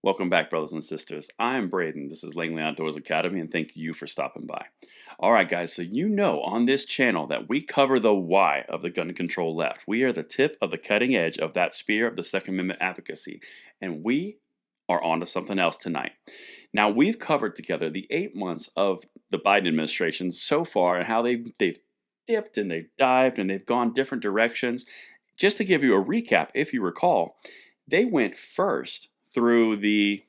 Welcome back, brothers and sisters. I'm Braden. This is Langley Outdoors Academy, and thank you for stopping by. All right, guys, so you know on this channel that we cover the why of the gun control left. We are the tip of the cutting edge of that spear of the Second Amendment advocacy, and we are on to something else tonight. Now, we've covered together the 8 months of the Biden administration so far and how they've dipped and they've dived and they've gone different directions. Just to give you a recap, if you recall, they went first through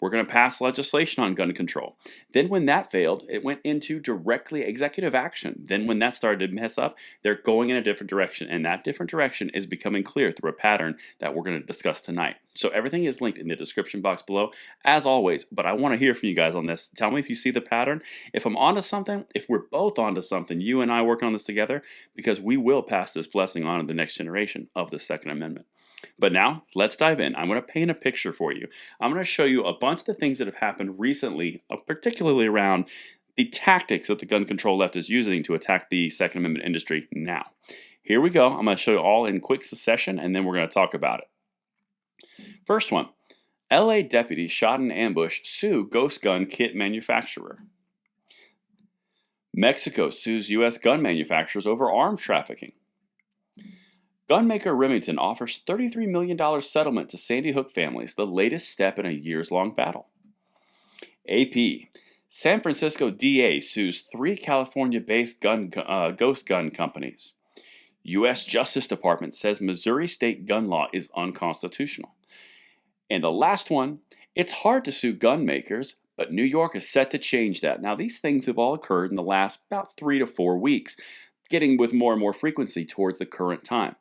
we're going to pass legislation on gun control. Then when that failed, it went into directly executive action. Then when that started to mess up, they're going in a different direction. And that different direction is becoming clear through a pattern that we're going to discuss tonight. So everything is linked in the description box below, as always. But I want to hear from you guys on this. Tell me if you see the pattern, if I'm onto something, if we're both onto something, you and I work on this together, because we will pass this blessing on to the next generation of the Second Amendment. But now, let's dive in. I'm going to paint a picture for you. I'm going to show you a bunch of the things that have happened recently, particularly around the tactics that the gun control left is using to attack the Second Amendment industry now. Here we go. I'm going to show you all in quick succession, and then we're going to talk about it. First one, LA deputies shot in ambush sue ghost gun kit manufacturer. Mexico sues U.S. gun manufacturers over arms trafficking. Gunmaker Remington offers $33 million settlement to Sandy Hook families, the latest step in a years-long battle. AP. San Francisco DA sues 3 California-based ghost gun companies. U.S. Justice Department says Missouri state gun law is unconstitutional. And the last one, it's hard to sue gun makers, but New York is set to change that. Now, these things have all occurred in the last about 3 to 4 weeks, getting with more and more frequency towards the current time.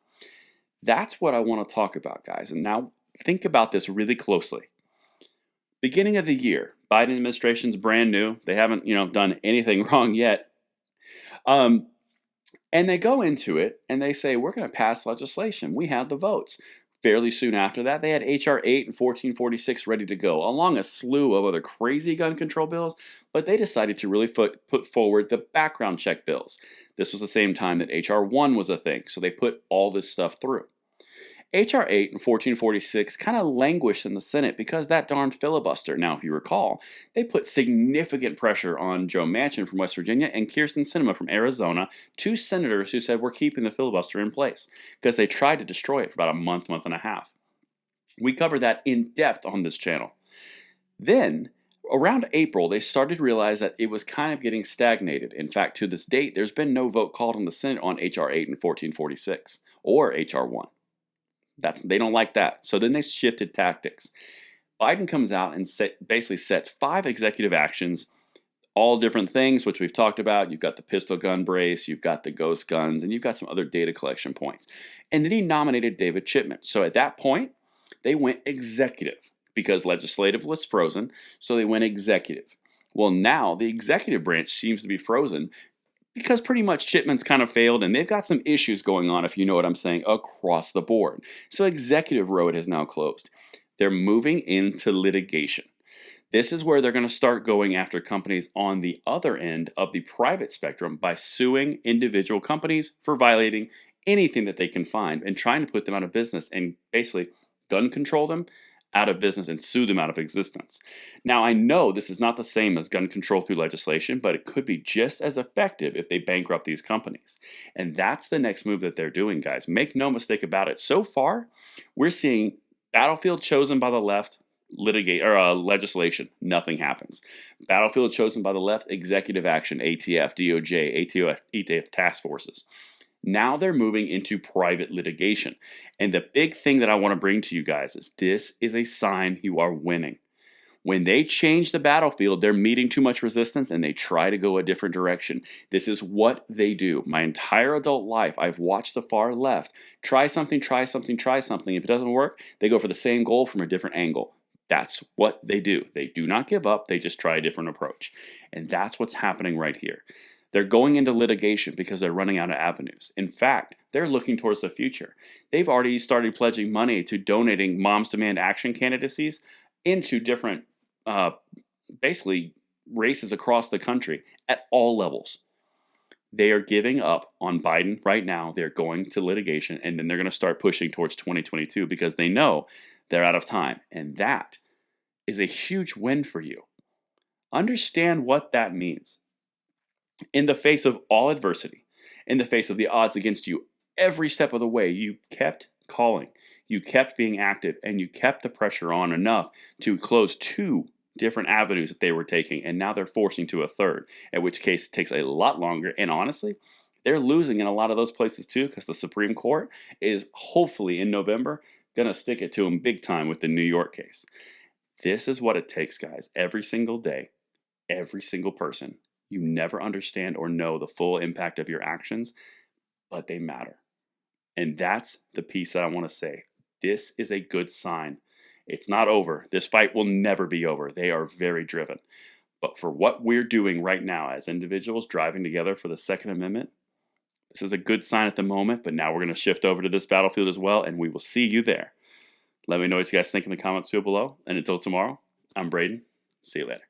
That's what I want to talk about, guys. And now think about this really closely. Beginning of the year, Biden administration's brand new. They haven't, done anything wrong yet. And they go into it and they say, we're going to pass legislation. We have the votes. Fairly soon after that, they had H.R. 8 and 1446 ready to go, along a slew of other crazy gun control bills, but they decided to really put forward the background check bills. This was the same time that H.R. 1 was a thing, so they put all this stuff through. H.R. 8 and 1446 kind of languished in the Senate because that darn filibuster. Now, if you recall, they put significant pressure on Joe Manchin from West Virginia and Kyrsten Sinema from Arizona, 2 senators who said we're keeping the filibuster in place because they tried to destroy it for about a month and a half. We covered that in depth on this channel. Then, around April, they started to realize that it was kind of getting stagnated. In fact, to this date, there's been no vote called in the Senate on H.R. 8 and 1446 or H.R. 1. They don't like that. So then they shifted tactics. Biden comes out and basically sets 5 executive actions, all different things, which we've talked about. You've got the pistol gun brace, you've got the ghost guns, and you've got some other data collection points. And then he nominated David Chipman. So at that point, they went executive because legislative was frozen, so they went executive. Well, now the executive branch seems to be frozen because pretty much Chipman's kind of failed and they've got some issues going on, if you know what I'm saying, across the board. So executive road has now closed. They're moving into litigation. This is where they're going to start going after companies on the other end of the private spectrum by suing individual companies for violating anything that they can find and trying to put them out of business and basically gun control them out of business and sue them out of existence. Now, I know this is not the same as gun control through legislation, but it could be just as effective if they bankrupt these companies. And that's the next move that they're doing, guys. Make no mistake about it. So far, we're seeing battlefield chosen by the left, legislation, nothing happens. Battlefield chosen by the left, executive action, ATF, DOJ, ETF task forces. Now they're moving into private litigation. And the big thing that I want to bring to you guys is this is a sign you are winning. When they change the battlefield, they're meeting too much resistance and they try to go a different direction. This is what they do. My entire adult life, I've watched the far left try something, try something, try something. If it doesn't work, they go for the same goal from a different angle. That's what they do. They do not give up. They just try a different approach. And that's what's happening right here. They're going into litigation because they're running out of avenues. In fact, they're looking towards the future. They've already started pledging money to donating Moms Demand Action candidacies into different, basically, races across the country at all levels. They are giving up on Biden right now. They're going to litigation, and then they're going to start pushing towards 2022 because they know they're out of time. And that is a huge win for you. Understand what that means. In the face of all adversity, in the face of the odds against you, every step of the way, you kept calling, you kept being active, and you kept the pressure on enough to close two different avenues that they were taking, and now they're forcing to a third, in which case it takes a lot longer. And honestly, they're losing in a lot of those places too, because the Supreme Court is hopefully in November going to stick it to them big time with the New York case. This is what it takes, guys, every single day, every single person. You never understand or know the full impact of your actions, but they matter. And that's the piece that I want to say. This is a good sign. It's not over. This fight will never be over. They are very driven. But for what we're doing right now as individuals driving together for the Second Amendment, this is a good sign at the moment, but now we're going to shift over to this battlefield as well, and we will see you there. Let me know what you guys think in the comments field below. And until tomorrow, I'm Braden. See you later.